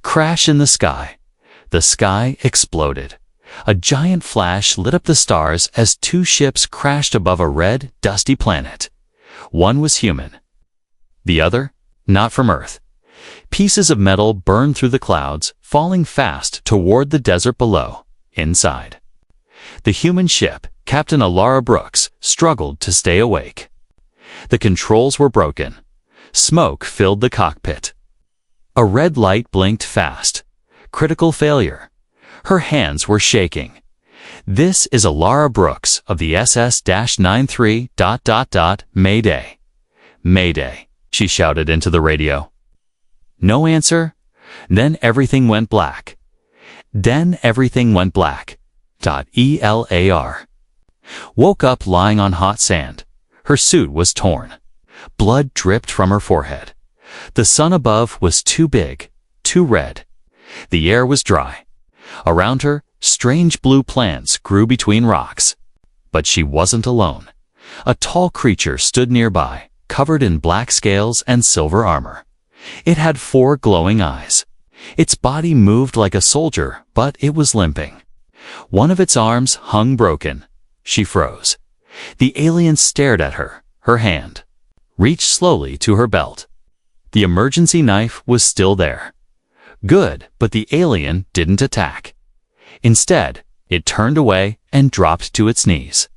Crash in the sky. The sky exploded. A giant flash lit up the stars as two ships crashed above a red, dusty planet. One was human. The other, not from Earth. Pieces of metal burned through the clouds, falling fast toward the desert below, inside. The human ship, Captain Alara Brooks, struggled to stay awake. The controls were broken. Smoke filled the cockpit. A red light blinked fast. Critical failure. Her hands were shaking. "This is Alara Brooks of the SS-93... Mayday. Mayday," she shouted into the radio. No answer. Then everything went black. ELAR. Woke up lying on hot sand. Her suit was torn. Blood dripped from her forehead. The sun above was too big, too red. The air was dry. Around her, strange blue plants grew between rocks. But she wasn't alone. A tall creature stood nearby, covered in black scales and silver armor. It had 4 glowing eyes. Its body moved like a soldier, but it was limping. One of its arms hung broken. She froze. The alien stared at her, her hand reached slowly to her belt. The emergency knife was still there. Good, but the alien didn't attack. Instead, it turned away and dropped to its knees.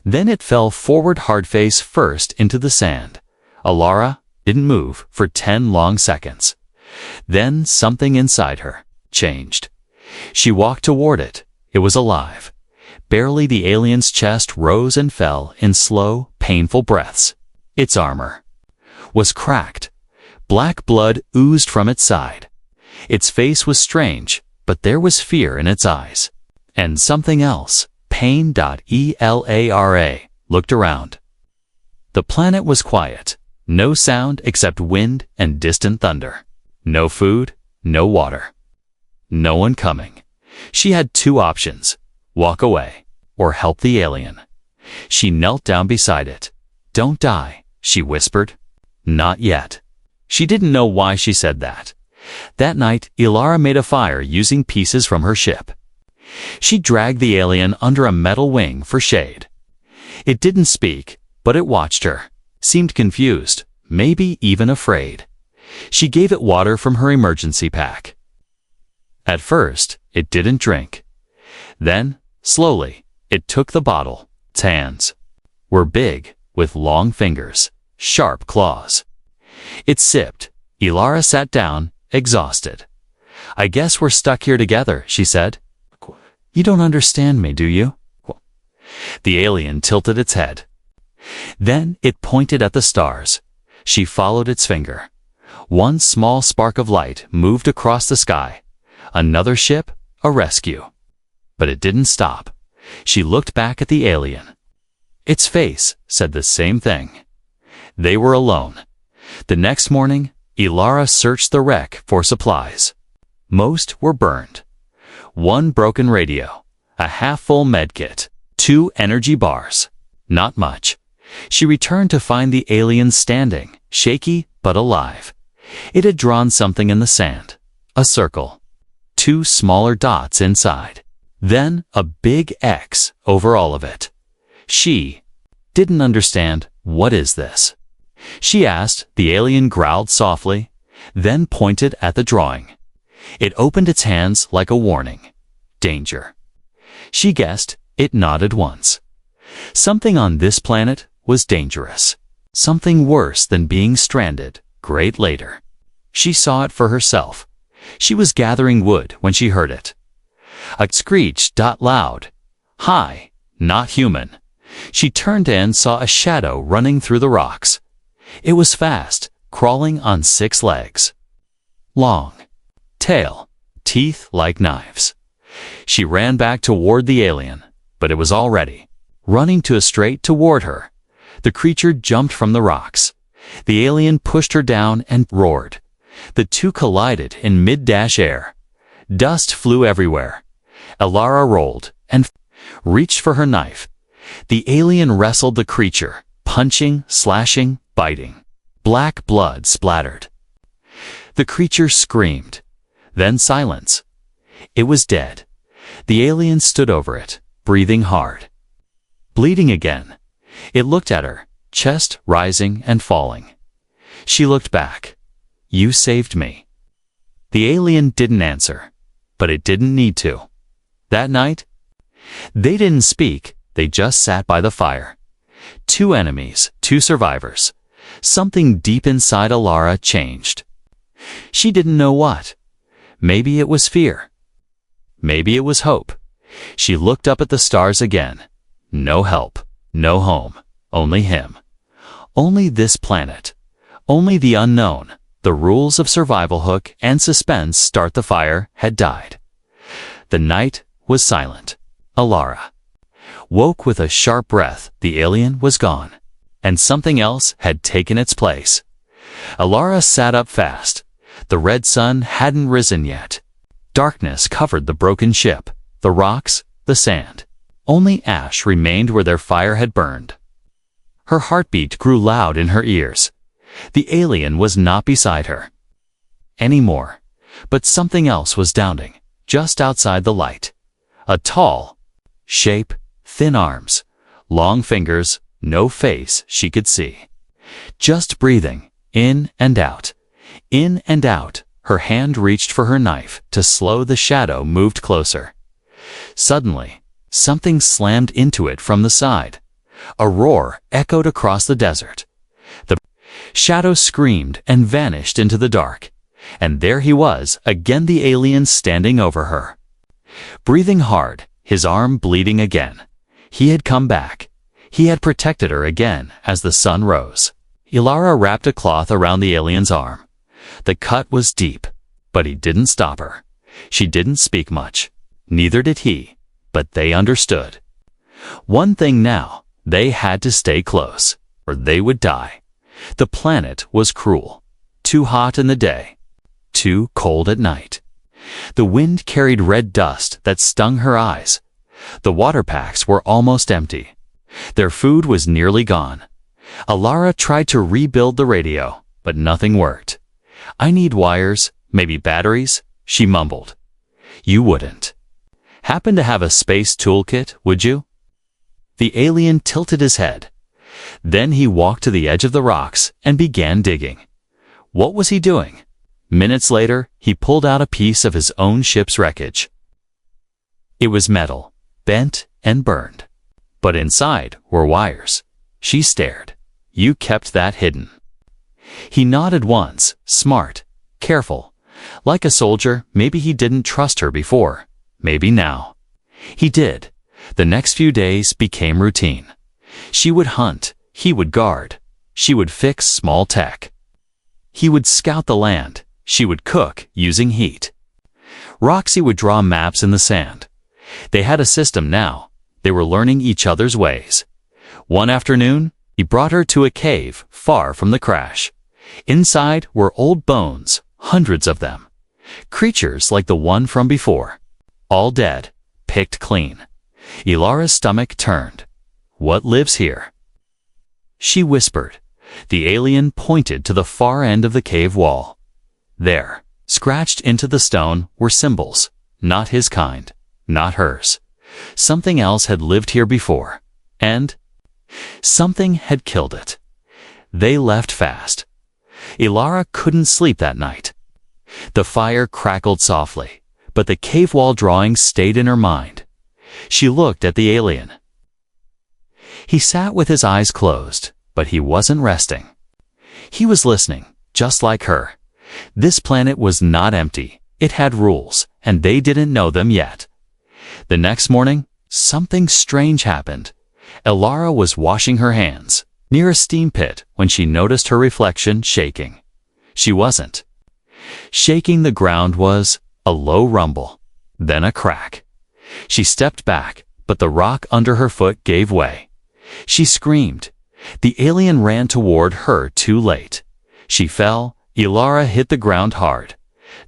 Then it fell forward hard-face first into the sand. Alara didn't move for 10 long seconds. Then something inside her changed. She walked toward it. It was alive. Barely the alien's chest rose and fell in slow, painful breaths. Its armor was cracked. Black blood oozed from its side. Its face was strange, but there was fear in its eyes. And something else, Pain.ELARA, looked around. The planet was quiet. No sound except wind and distant thunder. No food, no water. No one coming. She had 2 options: walk away or help the alien. She knelt down beside it. "Don't die," she whispered. "Not yet." She didn't know why she said that. That night, Alara made a fire using pieces from her ship. She dragged the alien under a metal wing for shade. It didn't speak, but it watched her, seemed confused, maybe even afraid. She gave it water from her emergency pack. At first, it didn't drink. Then, slowly, it took the bottle. Its hands were big, with long fingers, sharp claws. It sipped. Alara sat down, exhausted. "I guess we're stuck here together," she said. "You don't understand me, do you?" The alien tilted its head. Then it pointed at the stars. She followed its finger. One small spark of light moved across the sky. Another ship, a rescue. But it didn't stop. She looked back at the alien. Its face said the same thing. They were alone. The next morning, Alara searched the wreck for supplies. Most were burned. 1 broken radio, a half-full medkit, 2 energy bars. Not much. She returned to find the alien standing, shaky but alive. It had drawn something in the sand. A circle. 2 smaller dots inside. Then a big X over all of it. She didn't understand. "What is this?" she asked. The alien growled softly, then pointed at the drawing. It opened its hands like a warning. Danger. She guessed. It nodded once. Something on this planet was dangerous. Something worse than being stranded, great later. She saw it for herself. She was gathering wood when she heard it. A screech loud. High, not human. She turned and saw a shadow running through the rocks. It was fast, crawling on 6 legs. Long. Tail. Teeth like knives. She ran back toward the alien, but it was already running straight toward her. The creature jumped from the rocks. The alien pushed her down and roared. The 2 collided in mid-air. Dust flew everywhere. Alara rolled and reached for her knife. The alien wrestled the creature, punching, slashing, biting. Black blood splattered. The creature screamed. Then silence. It was dead. The alien stood over it, breathing hard. Bleeding again. It looked at her, chest rising and falling. She looked back. "You saved me." The alien didn't answer, but it didn't need to. That night, they didn't speak, they just sat by the fire. Two enemies, two survivors. Something deep inside Alara changed. She didn't know what. Maybe it was fear. Maybe it was hope. She looked up at the stars again. No help, no home, only him. Only this planet. Only the unknown. The rules of survival hook and suspense start the fire had died. The night was silent. Alara woke with a sharp breath. The alien was gone, and something else had taken its place. Alara sat up fast. The red sun hadn't risen yet. Darkness covered the broken ship, the rocks, the sand. Only ash remained where their fire had burned. Her heartbeat grew loud in her ears. The alien was not beside her anymore, but something else was downing, just outside the light. A tall shape, thin arms, long fingers, no face she could see. Just breathing, in and out, in and out. Her hand reached for her knife to slow the shadow moved closer. Suddenly, something slammed into it from the side. A roar echoed across the desert. The shadow screamed and vanished into the dark. And there he was, again, the alien standing over her. Breathing hard, his arm bleeding again. He had come back. He had protected her again as the sun rose. Alara wrapped a cloth around the alien's arm. The cut was deep, but he didn't stop her. She didn't speak much. Neither did he, but they understood. One thing now, they had to stay close, or they would die. The planet was cruel. Too hot in the day, too cold at night. The wind carried red dust that stung her eyes. The water packs were almost empty. Their food was nearly gone. Alara tried to rebuild the radio, but nothing worked. "I need wires, maybe batteries," she mumbled. "You wouldn't happen to have a space toolkit, would you?" The alien tilted his head. Then he walked to the edge of the rocks and began digging. What was he doing? Minutes later, he pulled out a piece of his own ship's wreckage. It was metal, bent and burned. But inside were wires. She stared. "You kept that hidden." He nodded once, smart, careful. Like a soldier, maybe he didn't trust her before. Maybe now. He did. The next few days became routine. She would hunt, he would guard. She would fix small tech. He would scout the land. She would cook using heat. Roxy would draw maps in the sand. They had a system now. They were learning each other's ways. One afternoon, he brought her to a cave far from the crash. Inside were old bones, hundreds of them. Creatures like the one from before. All dead, picked clean. Alara's stomach turned. "What lives here?" She whispered. The alien pointed to the far end of the cave wall. There, scratched into the stone, were symbols. Not his kind, not hers. Something else had lived here before, and something had killed it. They left fast. Alara couldn't sleep that night. The fire crackled softly, but the cave wall drawings stayed in her mind. She looked at the alien. He sat with his eyes closed, but he wasn't resting. He was listening, just like her. This planet was not empty. It had rules, and they didn't know them yet. The next morning, something strange happened. Alara was washing her hands near a steam pit when she noticed her reflection shaking. She wasn't. Shaking the ground was a low rumble, then a crack. She stepped back, but the rock under her foot gave way. She screamed. The alien ran toward her too late. She fell. Alara hit the ground hard.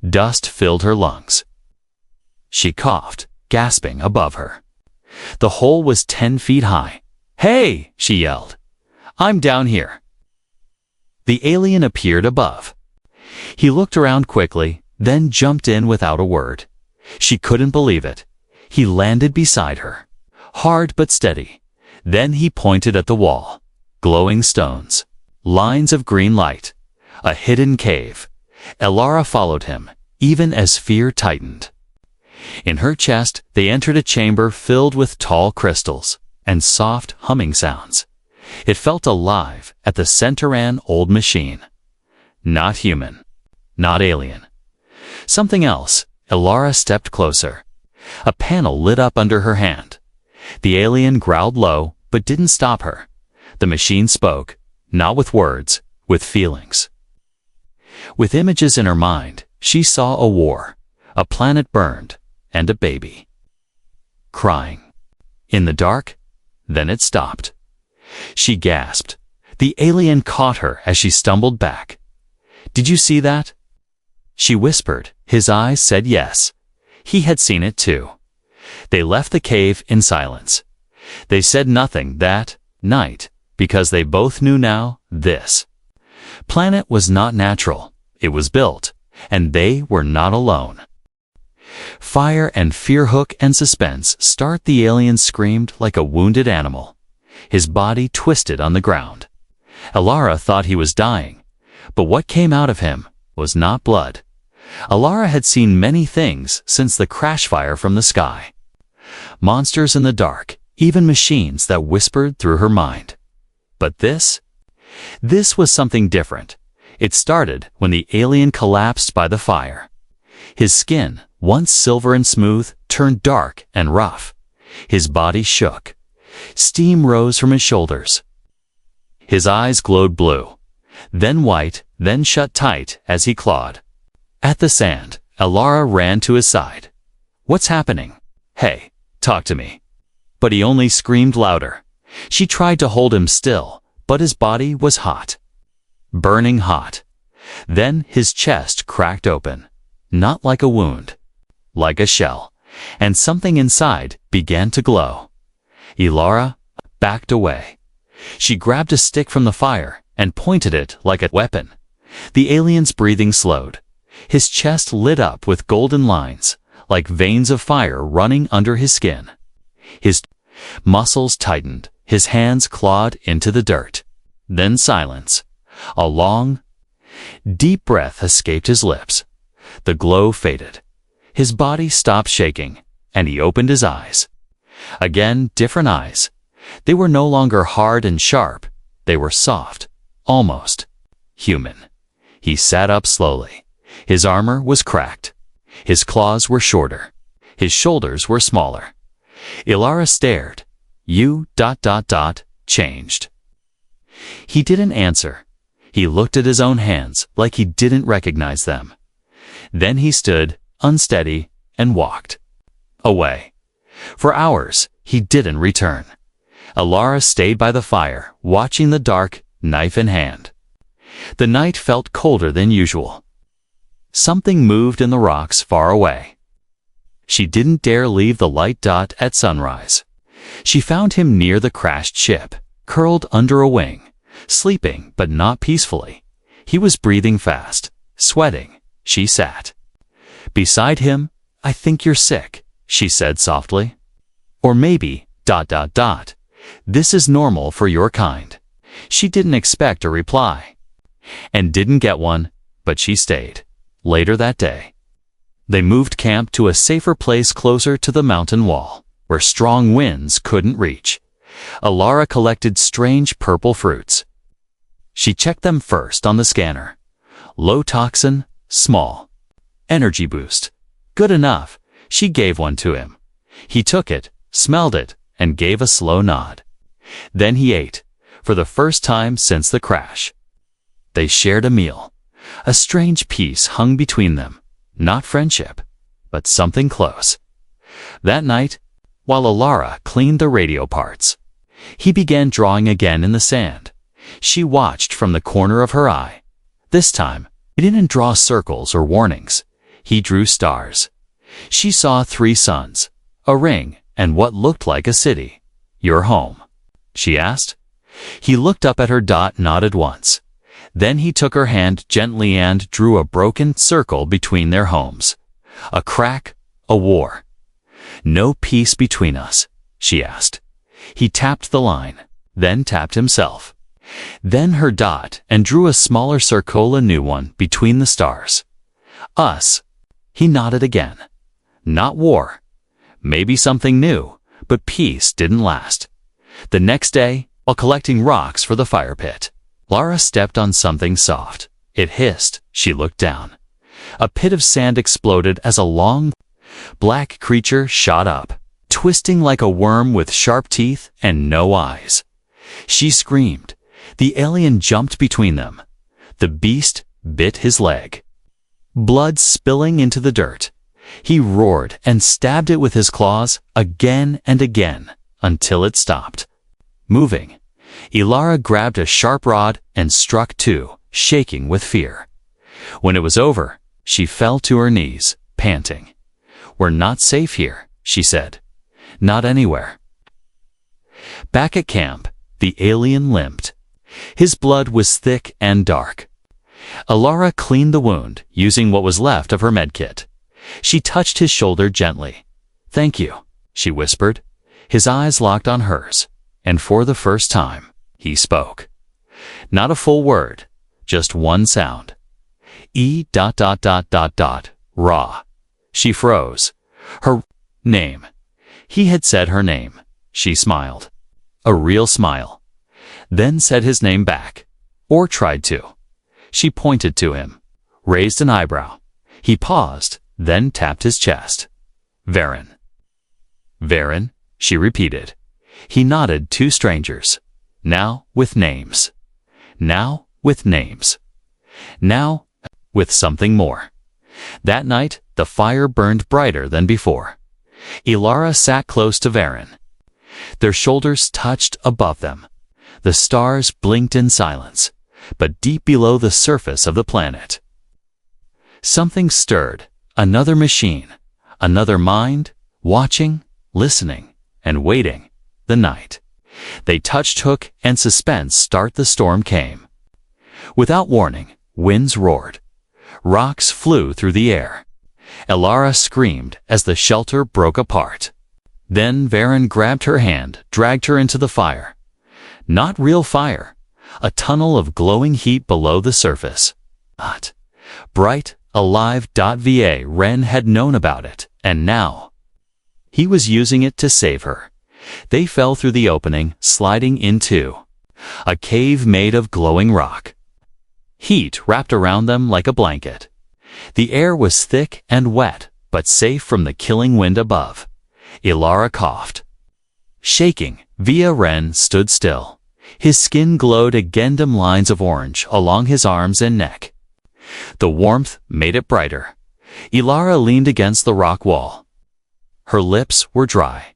Dust filled her lungs. She coughed, gasping above her. The hole was 10 feet high. "Hey!" she yelled. "I'm down here." The alien appeared above. He looked around quickly, then jumped in without a word. She couldn't believe it. He landed beside her, hard but steady. Then he pointed at the wall. Glowing stones, lines of green light, a hidden cave. Elara followed him, even as fear tightened. In her chest, they entered a chamber filled with tall crystals and soft humming sounds. It felt alive. At the center an old machine. Not human, not alien. Something else. Elara stepped closer. A panel lit up under her hand. The alien growled low, but didn't stop her. The machine spoke, not with words, with feelings. With images in her mind, she saw a war, a planet burned, and a baby crying. In the dark, then it stopped. She gasped. The alien caught her as she stumbled back. "Did you see that?" She whispered. His eyes said yes. He had seen it too. They left the cave in silence. They said nothing that night, because they both knew now this planet was not natural. It was built, and they were not alone. Fire and fear, hook and suspense start. The alien screamed like a wounded animal. His body twisted on the ground. Elara thought he was dying, but what came out of him was not blood. Elara had seen many things since the crash fire from the sky. Monsters in the dark, even machines that whispered through her mind. But this was something different. It started when the alien collapsed by the fire. His skin, once silver and smooth, turned dark and rough. His body shook. Steam rose from his shoulders. His eyes glowed blue, then white, then shut tight as he clawed at the sand. Elara ran to his side. "What's happening? Hey, talk to me." But he only screamed louder. She tried to hold him still, but his body was hot. Burning hot. Then his chest cracked open. Not like a wound, like a shell, and something inside began to glow. Elara backed away. She grabbed a stick from the fire and pointed it like a weapon. The alien's breathing slowed. His chest lit up with golden lines, like veins of fire running under his skin. His muscles tightened. His hands clawed into the dirt. Then silence. A long, deep breath escaped his lips. The glow faded. His body stopped shaking, and he opened his eyes. Again, different eyes. They were no longer hard and sharp. They were soft, almost human. He sat up slowly. His armor was cracked. His claws were shorter. His shoulders were smaller. Elara stared. You changed. He didn't answer. He looked at his own hands like he didn't recognize them. Then he stood, unsteady, and walked away. For hours, he didn't return. Elara stayed by the fire, watching the dark, knife in hand. The night felt colder than usual. Something moved in the rocks far away. She didn't dare leave the light at sunrise. She found him near the crashed ship, curled under a wing, sleeping but not peacefully. He was breathing fast, sweating. She sat beside him. "I think you're sick," she said softly. "Or maybe, this is normal for your kind." She didn't expect a reply, and didn't get one, but she stayed. Later that day, they moved camp to a safer place closer to the mountain wall, where strong winds couldn't reach. Elara collected strange purple fruits. She checked them first on the scanner. Low toxin, small. Energy boost. Good enough. She gave one to him. He took it, smelled it, and gave a slow nod. Then he ate, for the first time since the crash. They shared a meal. A strange peace hung between them. Not friendship, but something close. That night, while Elara cleaned the radio parts, he began drawing again in the sand. She watched from the corner of her eye. This time, he didn't draw circles or warnings. He drew stars. She saw 3 suns, a ring, and what looked like a city. "Your home?" she asked. He looked up at her. Nodded once. Then he took her hand gently and drew a broken circle between their homes. A crack, a war. "No peace between us?" she asked. He tapped the line, then tapped himself. Then her dot and drew a smaller circle, a new one, between the stars. "Us." He nodded again. Not war. Maybe something new, but peace didn't last. The next day, while collecting rocks for the fire pit, Lara stepped on something soft. It hissed. She looked down. A pit of sand exploded as a long, black creature shot up, twisting like a worm with sharp teeth and no eyes. She screamed. The alien jumped between them. The beast bit his leg. Blood spilling into the dirt. He roared and stabbed it with his claws again and again until it stopped moving. Ilara grabbed a sharp rod and struck two, shaking with fear. When it was over, she fell to her knees, panting. "We're not safe here," she said. "Not anywhere." Back at camp, the alien limped. His blood was thick and dark. Ilara cleaned the wound using what was left of her medkit. She touched his shoulder gently. "Thank you," she whispered. His eyes locked on hers, and for the first time, he spoke. Not a full word, just one sound. E. Raw. She froze. Her name. He had said her name. She smiled. A real smile. Then said his name back. Or tried to. She pointed to him. Raised an eyebrow. He paused, then tapped his chest. "Varen." "Varen," she repeated. He nodded. Two strangers. Now with names. Now with names. Now with something more. That night, the fire burned brighter than before. Ilara sat close to Varen. Their shoulders touched above them. The stars blinked in silence, but deep below the surface of the planet. Something stirred. Another machine. Another mind, watching, listening, and waiting. The night. They touched hook and suspense. Start. The storm came. Without warning, winds roared. Rocks flew through the air. Ilara screamed as the shelter broke apart. Then Varen grabbed her hand, dragged her into the fire. Not real fire. A tunnel of glowing heat below the surface. Hot. Bright, alive. Varen had known about it, and now he was using it to save her. They fell through the opening, sliding into a cave made of glowing rock. Heat wrapped around them like a blanket. The air was thick and wet, but safe from the killing wind above. Ilara coughed. Shaking, Varen stood still. His skin glowed again, lines of orange along his arms and neck. The warmth made it brighter. Ilara leaned against the rock wall. Her lips were dry.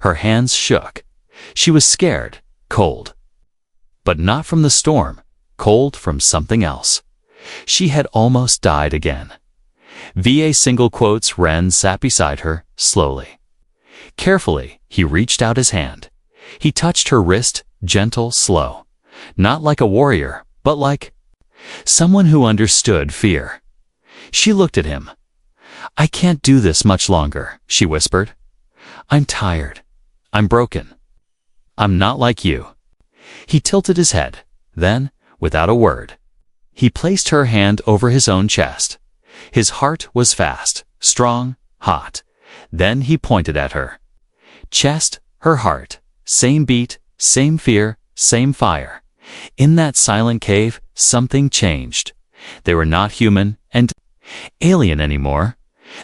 Her hands shook. She was scared, cold. But not from the storm, cold from something else. She had almost died again. Ren sat beside her, slowly. Carefully, he reached out his hand. He touched her wrist, gentle, slow. Not like a warrior, but like someone who understood fear. She looked at him. "I can't do this much longer," she whispered. "I'm tired. I'm broken. I'm not like you." He tilted his head. Then, without a word, he placed her hand over his own chest. His heart was fast, strong, hot. Then he pointed at her. Chest, her heart. Same beat, same fear, same fire. In that silent cave, something changed. They were not human and alien anymore.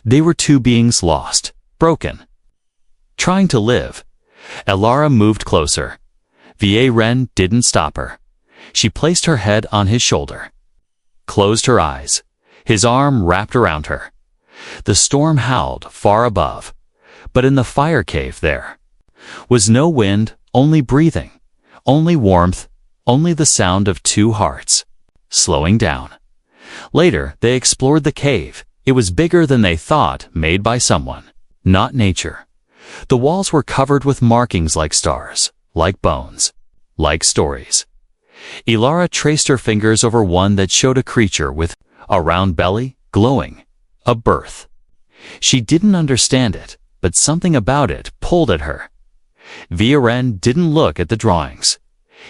They were two beings lost, broken, trying to live. Ilara moved closer. Varen didn't stop her. She placed her head on his shoulder, closed her eyes. His arm wrapped around her. The storm howled far above, but in the fire cave there was no wind, only breathing, only warmth, only the sound of two hearts slowing down. Later, they explored the cave. It was bigger than they thought, made by someone, not nature. The walls were covered with markings like stars, like bones, like stories. Ilara traced her fingers over one that showed a creature with a round belly, glowing. A birth. She didn't understand it, but something about it pulled at her. Viren didn't look at the drawings.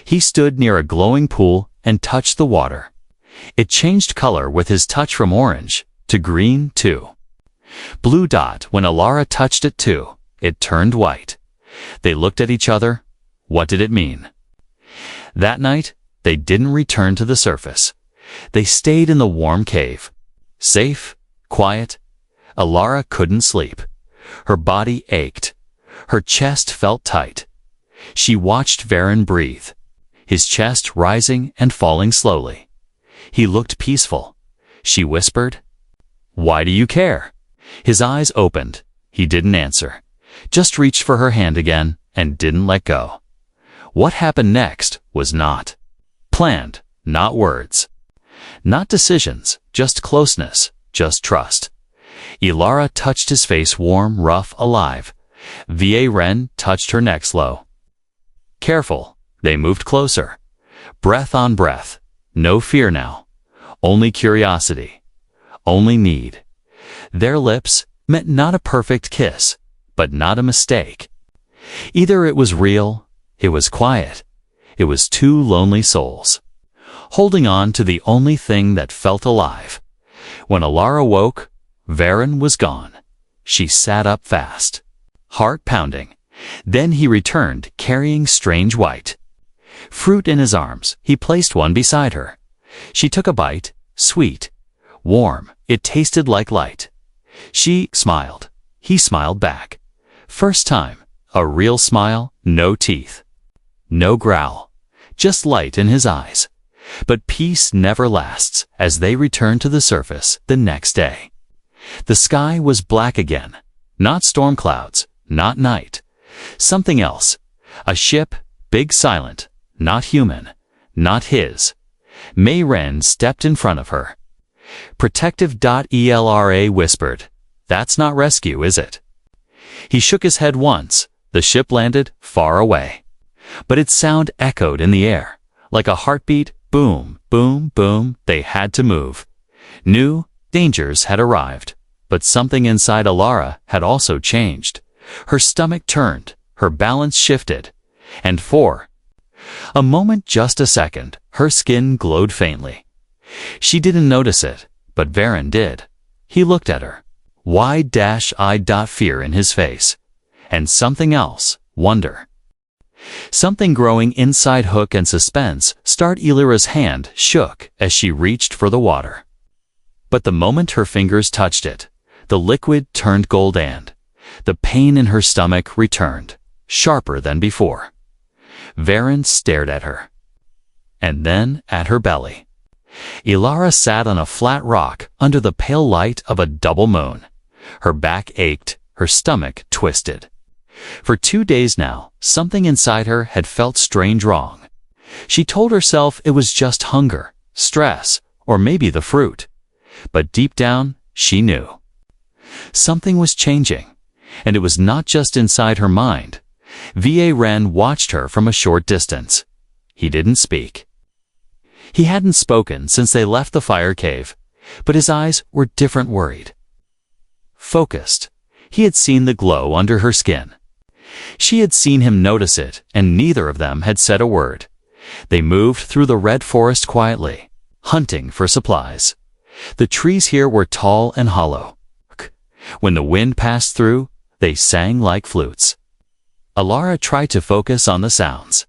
He stood near a glowing pool and touched the water. It changed color with his touch from orange to green too. Blue dot when Ilara touched it too. It turned white. They looked at each other. What did it mean? That night, they didn't return to the surface. They stayed in the warm cave. Safe, quiet. Ilara couldn't sleep. Her body ached. Her chest felt tight. She watched Viren breathe, his chest rising and falling slowly. He looked peaceful. She whispered, "Why do you care?" His eyes opened. He didn't answer, just reached for her hand again and didn't let go. What happened next was not planned, not words, not decisions, just closeness, just trust. Ilara touched his face warm, rough, alive. Viren touched her neck slow. Careful. They moved closer. Breath on breath. No fear now. Only curiosity. Only need. Their lips met not a perfect kiss, but not a mistake. Either it was real, it was quiet, it was two lonely souls, holding on to the only thing that felt alive. When Ilara woke, Viren was gone. She sat up fast, heart pounding. Then he returned, carrying strange white fruit in his arms. He placed one beside her. She took a bite, sweet, warm. It tasted like light. She smiled. He smiled back. First time, a real smile, no teeth, no growl, just light in his eyes. But peace never lasts. As they returned to the surface the next day, the sky was black again. Not storm clouds, not night. Something else. A ship, big, silent, not human, not his. Viren stepped in front of her. Protective. Ilara whispered, "That's not rescue, is it?" He shook his head once. The ship landed far away, but its sound echoed in the air, like a heartbeat. Boom, boom, boom. They had to move. New dangers had arrived, but something inside Ilara had also changed. Her stomach turned, her balance shifted, and for a moment, just a second, her skin glowed faintly. She didn't notice it, but Viren did. He looked at her, wide-eyed. Fear in his face, and something else, wonder. Something growing inside hook and suspense. Ilara's hand shook as she reached for the water. But the moment her fingers touched it, the liquid turned gold and the pain in her stomach returned, sharper than before. Viren stared at her, and then at her belly. Ilara sat on a flat rock under the pale light of a double moon. Her back ached, her stomach twisted. For 2 days now, something inside her had felt strange wrong. She told herself it was just hunger, stress, or maybe the fruit. But deep down, she knew something was changing, and it was not just inside her mind. Viren watched her from a short distance. He didn't speak. He hadn't spoken since they left the fire cave, but his eyes were different, worried, focused. He had seen the glow under her skin. She had seen him notice it, and neither of them had said a word. They moved through the red forest quietly, hunting for supplies. The trees here were tall and hollow. When the wind passed through, they sang like flutes. Ilara tried to focus on the sounds,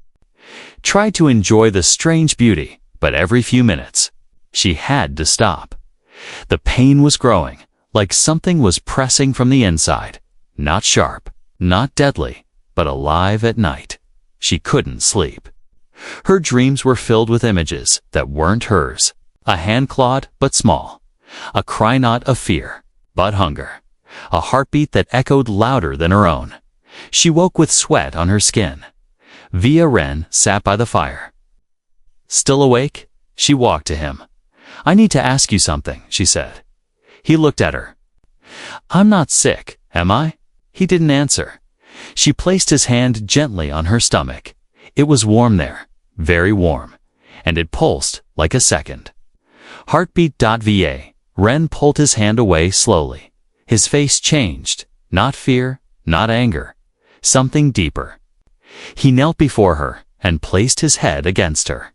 tried to enjoy the strange beauty, but every few minutes, she had to stop. The pain was growing, like something was pressing from the inside, not sharp, not deadly, but alive at night. She couldn't sleep. Her dreams were filled with images that weren't hers. A hand clawed but small. A cry not of fear, but hunger. A heartbeat that echoed louder than her own. She woke with sweat on her skin. Viren sat by the fire. Still awake, she walked to him. "I need to ask you something," she said. He looked at her. "I'm not sick, am I?" He didn't answer. She placed his hand gently on her stomach. It was warm there, very warm, and it pulsed like a second. Heartbeat.va. Ren pulled his hand away slowly. His face changed. Not fear, not anger. Something deeper. He knelt before her and placed his head against her.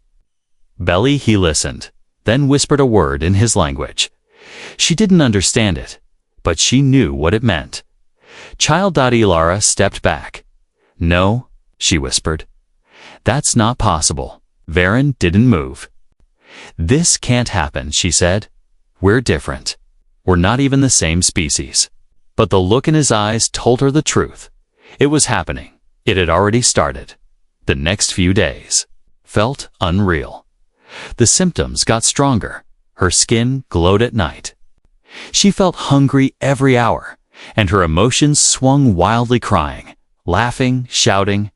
Belly, he listened, then whispered a word in his language. She didn't understand it, but she knew what it meant. Child. Ilara stepped back. No, she whispered. That's not possible. Varen didn't move. This can't happen, she said. We're different. We're not even the same species. But the look in his eyes told her the truth. It was happening. It had already started. The next few days felt unreal. The symptoms got stronger. Her skin glowed at night. She felt hungry every hour, and her emotions swung wildly, crying, laughing, shouting.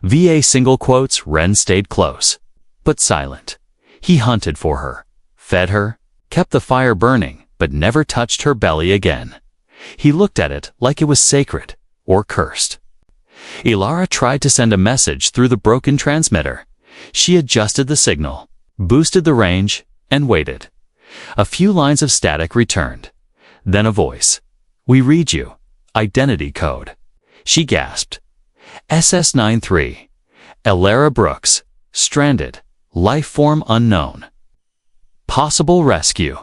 VA single quotes. Ren stayed close, but silent. He hunted for her, fed her, kept the fire burning, but never touched her belly again. He looked at it like it was sacred or cursed. Ilara tried to send a message through the broken transmitter. She adjusted the signal, boosted the range, and waited. A few lines of static returned. Then a voice. We read you. Identity code. She gasped. SS93. Elara Brooks. Stranded. Life form unknown. Possible rescue.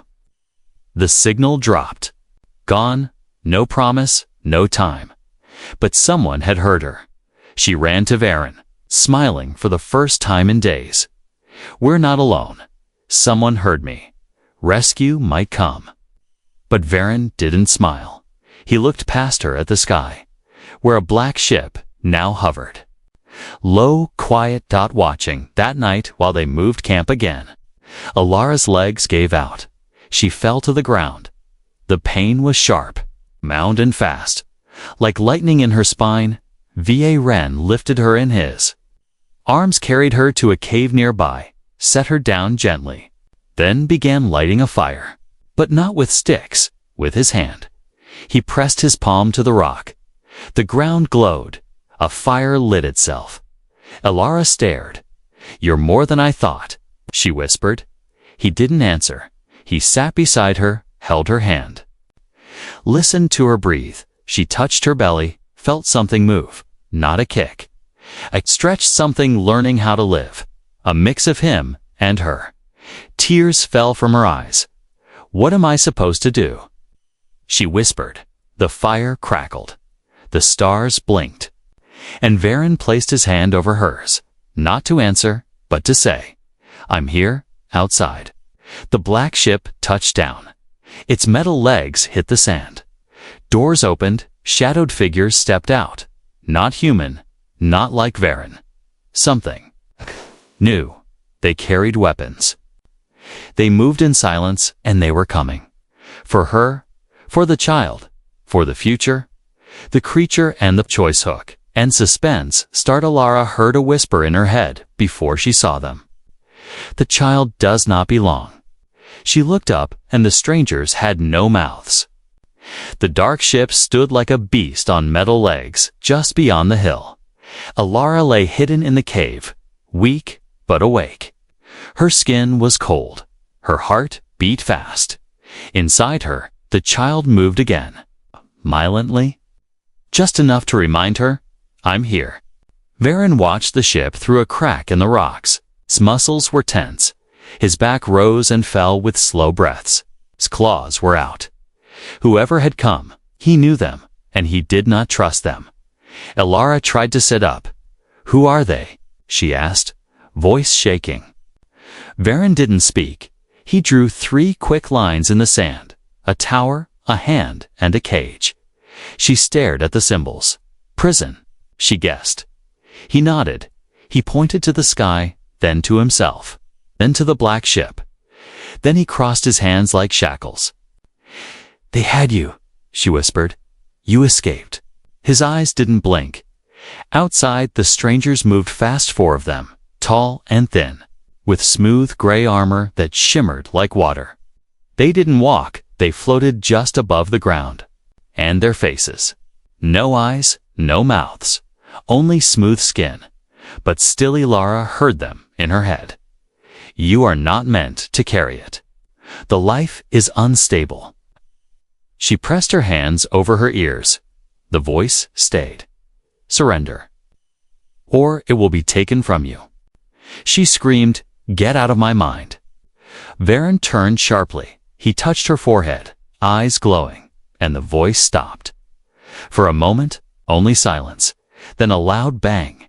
The signal dropped. Gone. No promise, no time. But someone had heard her. She ran to Varen, smiling for the first time in days. We're not alone. Someone heard me. Rescue might come. But Varen didn't smile. He looked past her at the sky, where a black ship now hovered. Low, quiet. Watching that night while they moved camp again. Alara's legs gave out. She fell to the ground. The pain was sharp, mound and fast. Like lightning in her spine, VA Ren lifted her in his arms, carried her to a cave nearby, set her down gently, then began lighting a fire. But not with sticks, with his hand. He pressed his palm to the rock. The ground glowed. A fire lit itself. Ilara stared. You're more than I thought, she whispered. He didn't answer. He sat beside her, held her hand. Listened to her breathe. She touched her belly, felt something move. Not a kick. A stretch, something learning how to live. A mix of him and her. Tears fell from her eyes. What am I supposed to do? She whispered. The fire crackled. The stars blinked. And Varen placed his hand over hers, not to answer, but to say, I'm here, outside. The black ship touched down. Its metal legs hit the sand. Doors opened, shadowed figures stepped out. Not human, not like Varen. Something new. They carried weapons. They moved in silence, and they were coming. For her, for the child, for the future. The creature and the choice hook and suspense. Ilara heard a whisper in her head before she saw them. The child does not belong. She looked up, and the strangers had no mouths. The dark ship stood like a beast on metal legs just beyond the hill. Ilara lay hidden in the cave, weak but awake. Her skin was cold. Her heart beat fast. Inside her, the child moved again, mildly, just enough to remind her, I'm here. Varen watched the ship through a crack in the rocks. His muscles were tense. His back rose and fell with slow breaths. His claws were out. Whoever had come, he knew them, and he did not trust them. Ilara tried to sit up. Who are they? She asked, voice shaking. Varen didn't speak. He drew 3 quick lines in the sand, a tower, a hand, and a cage. She stared at the symbols. Prison, she guessed. He nodded. He pointed to the sky, then to himself, then to the black ship. Then he crossed his hands like shackles. They had you, she whispered. You escaped. His eyes didn't blink. Outside, the strangers moved fast, 4 of them, tall and thin, with smooth gray armor that shimmered like water. They didn't walk, they floated just above the ground. And their faces. No eyes, no mouths, only smooth skin. But still Ilara heard them in her head. You are not meant to carry it. The life is unstable. She pressed her hands over her ears. The voice stayed. Surrender, or it will be taken from you. She screamed, "Get out of my mind." Varen turned sharply. He touched her forehead, eyes glowing, and the voice stopped. For a moment, only silence, then a loud bang.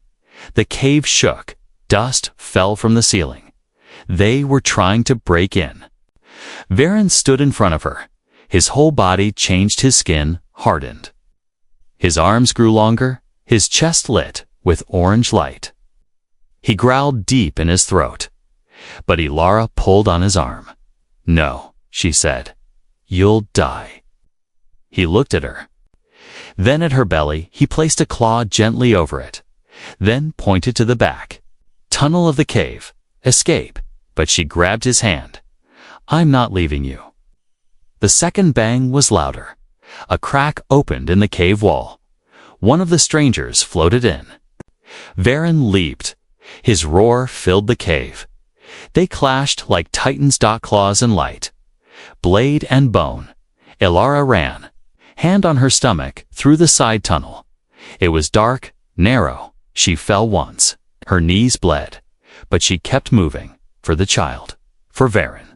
The cave shook. Dust fell from the ceiling. They were trying to break in. Varen stood in front of her. His whole body changed, his skin hardened. His arms grew longer, his chest lit with orange light. He growled deep in his throat. But Ilara pulled on his arm. "No," she said. "You'll die." He looked at her. Then at her belly, he placed a claw gently over it, then pointed to the back. Tunnel of the cave. Escape. But she grabbed his hand. "I'm not leaving you." The second bang was louder. A crack opened in the cave wall. One of the strangers floated in. Varen leaped. His roar filled the cave. They clashed like titans' claws and light. Blade and bone. Ilara ran, hand on her stomach, through the side tunnel. It was dark, narrow. She fell once. Her knees bled. But she kept moving. For the child. For Varen.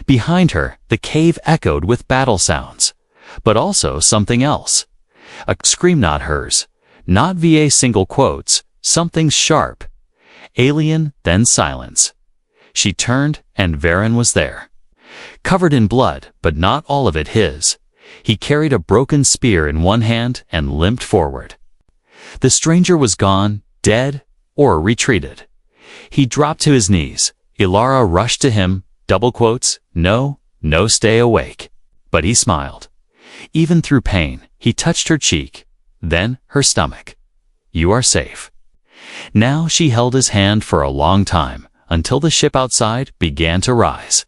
Behind her, the cave echoed with battle sounds. But also something else. A scream, not hers. Not VA single quotes. Something sharp. Alien, then silence. She turned, and Varen was there. Covered in blood, but not all of it his. He carried a broken spear in one hand and limped forward. The stranger was gone, dead, or retreated. He dropped to his knees. Ilara rushed to him, double quotes, "No, no, stay awake." But he smiled. Even through pain, he touched her cheek, then her stomach. "You are safe." Now she held his hand for a long time, until the ship outside began to rise.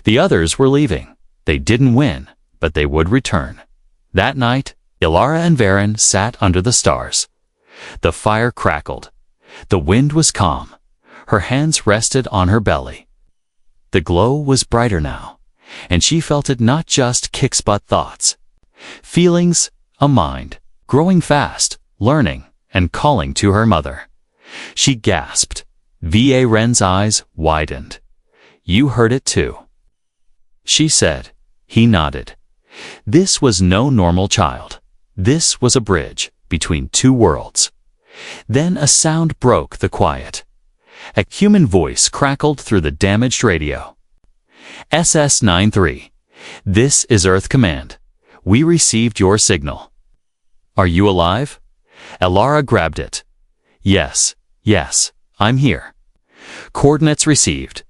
The others were leaving. They didn't win, but they would return. That night, Ilara and Varen sat under the stars. The fire crackled. The wind was calm. Her hands rested on her belly. The glow was brighter now, and she felt it, not just kicks but thoughts. Feelings, a mind, growing fast, learning, and calling to her mother. She gasped. Va Ren's eyes widened. "You heard it too," she said. He nodded. This was no normal child. This was a bridge between two worlds. Then a sound broke the quiet. A human voice crackled through the damaged radio. SS-93. This is Earth Command. We received your signal. Are you alive? Ilara grabbed it. Yes, I'm here. Coordinates received.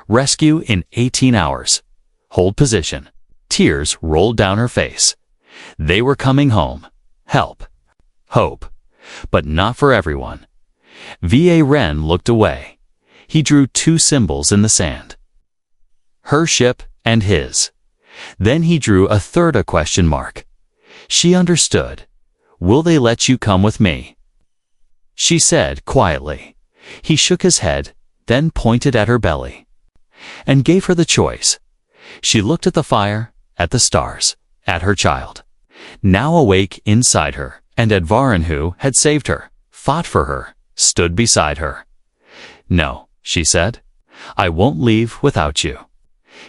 Rescue in 18 hours. Hold position. Tears rolled down her face. They were coming home. Help. Hope. But not for everyone. Va Ren looked away. He drew two symbols in the sand. Her ship and his. Then he drew a third, a question mark. She understood. Will they let you come with me? She said quietly. He shook his head, then pointed at her belly. And gave her the choice. She looked at the fire, at the stars, at her child. Now awake inside her, and at Varen, who had saved her, fought for her, stood beside her. No, she said. I won't leave without you.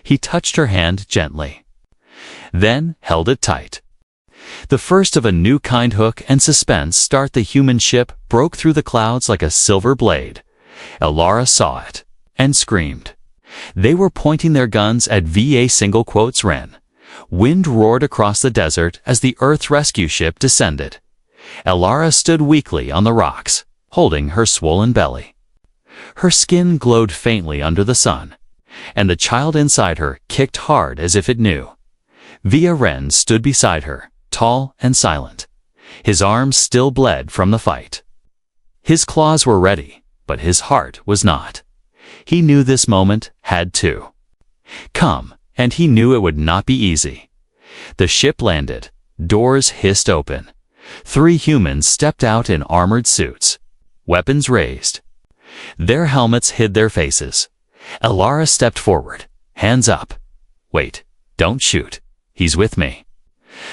He touched her hand gently. Then held it tight. The first of a new kind. Hook and suspense start. The human ship broke through the clouds like a silver blade. Ilara saw it and screamed. They were pointing their guns at Va single quotes Ren. Wind roared across the desert as the Earth rescue ship descended. Ilara stood weakly on the rocks, holding her swollen belly. Her skin glowed faintly under the sun, and the child inside her kicked hard as if it knew. Va Ren stood beside her, tall and silent. His arms still bled from the fight. His claws were ready, but his heart was not. He knew this moment had to come, and he knew it would not be easy. The ship landed. Doors hissed open. 3 humans stepped out in armored suits, weapons raised. Their helmets hid their faces. Elara stepped forward, hands up. Wait, don't shoot. He's with me.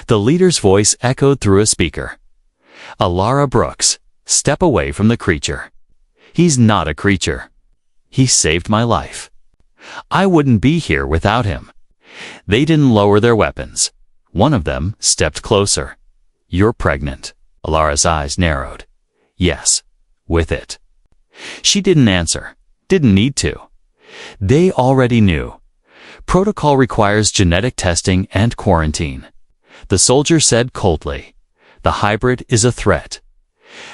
The leader's voice echoed through a speaker. Elara Brooks, step away from the creature. He's not a creature. He saved my life. I wouldn't be here without him. They didn't lower their weapons. One of them stepped closer. You're pregnant. Elara's eyes narrowed. Yes, with it. She didn't answer. Didn't need to. They already knew. Protocol requires genetic testing and quarantine. The soldier said coldly, the hybrid is a threat.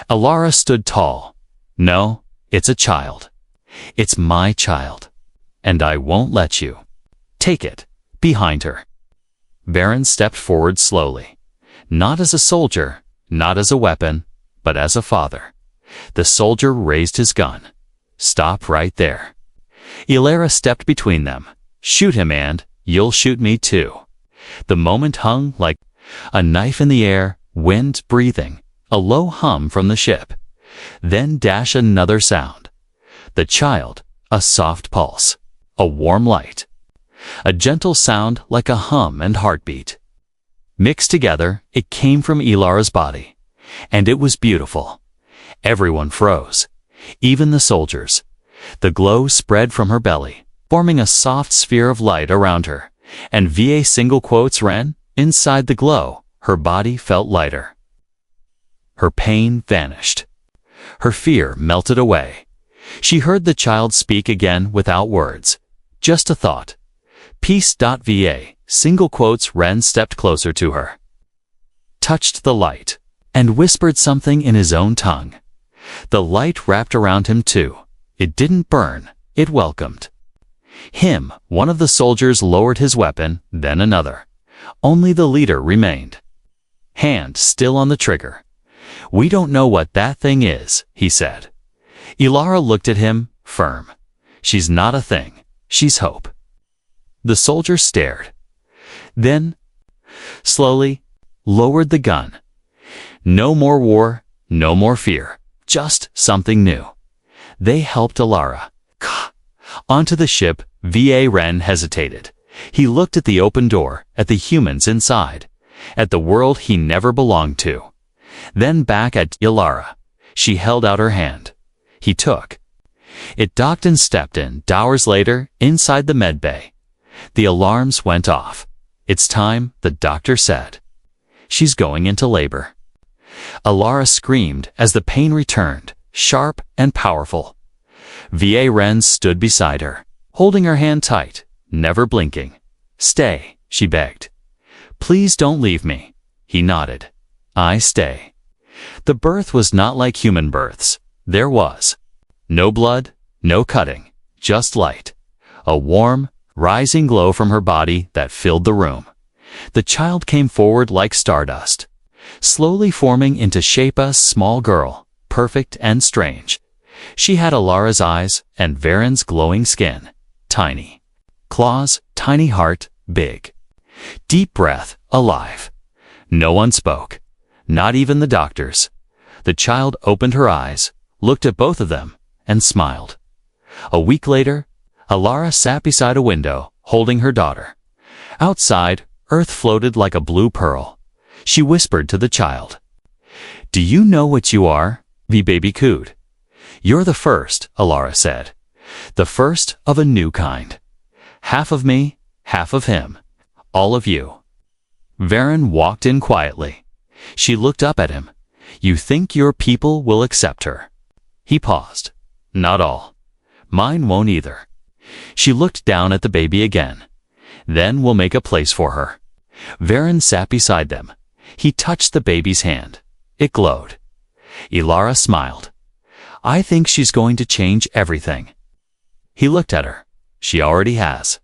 Elara stood tall. No, it's a child. It's my child. And I won't let you. Take it. Behind her. Varen stepped forward slowly. Not as a soldier, not as a weapon, but as a father. The soldier raised his gun. Stop right there. Elara stepped between them. Shoot him and you'll shoot me too. The moment hung like a knife in the air, wind breathing, a low hum from the ship. Then dash another sound. The child, a soft pulse, a warm light. A gentle sound like a hum and heartbeat. Mixed together, it came from Elara's body. And it was beautiful. Everyone froze. Even the soldiers. The glow spread from her belly, forming a soft sphere of light around her. And VA single quotes ran, inside the glow, her body felt lighter. Her pain vanished. Her fear melted away. She heard the child speak again without words. Just a thought. Peace.va, single quotes. Ren stepped closer to her, touched the light, and whispered something in his own tongue. The light wrapped around him too. It didn't burn, it welcomed. Him, one of the soldiers lowered his weapon, then another. Only the leader remained. Hand still on the trigger. We don't know what that thing is, he said. Elara looked at him, firm. She's not a thing, she's hope. The soldier stared. Then, slowly, lowered the gun. No more war, no more fear, just something new. They helped Elara. Onto the ship, VA Ren hesitated. He looked at the open door, at the humans inside, at the world he never belonged to. Then back at Elara. She held out her hand. He took. It docked and stepped in. Hours later, inside the medbay. The alarms went off. It's time, the doctor said. She's going into labor. Elara screamed as the pain returned, sharp and powerful. VA Ren stood beside her, holding her hand tight, never blinking. Stay, she begged. Please don't leave me. He nodded. I stay. The birth was not like human births. There was no blood, no cutting, just light. A warm, rising glow from her body that filled the room. The child came forward like stardust, slowly forming into shape a small girl, perfect and strange. She had Elara's eyes and Varen's glowing skin, tiny. Claws, tiny heart, big. Deep breath, alive. No one spoke, not even the doctors. The child opened her eyes, looked at both of them, and smiled. A week later, Elara sat beside a window, holding her daughter. Outside, earth floated like a blue pearl. She whispered to the child. Do you know what you are? The baby cooed. You're the first, Elara said. The first of a new kind. Half of me, half of him. All of you. Varen walked in quietly. She looked up at him. You think your people will accept her? He paused. Not all. Mine won't either. She looked down at the baby again. Then we'll make a place for her. Varen sat beside them. He touched the baby's hand. It glowed. Elara smiled. I think she's going to change everything. He looked at her. She already has.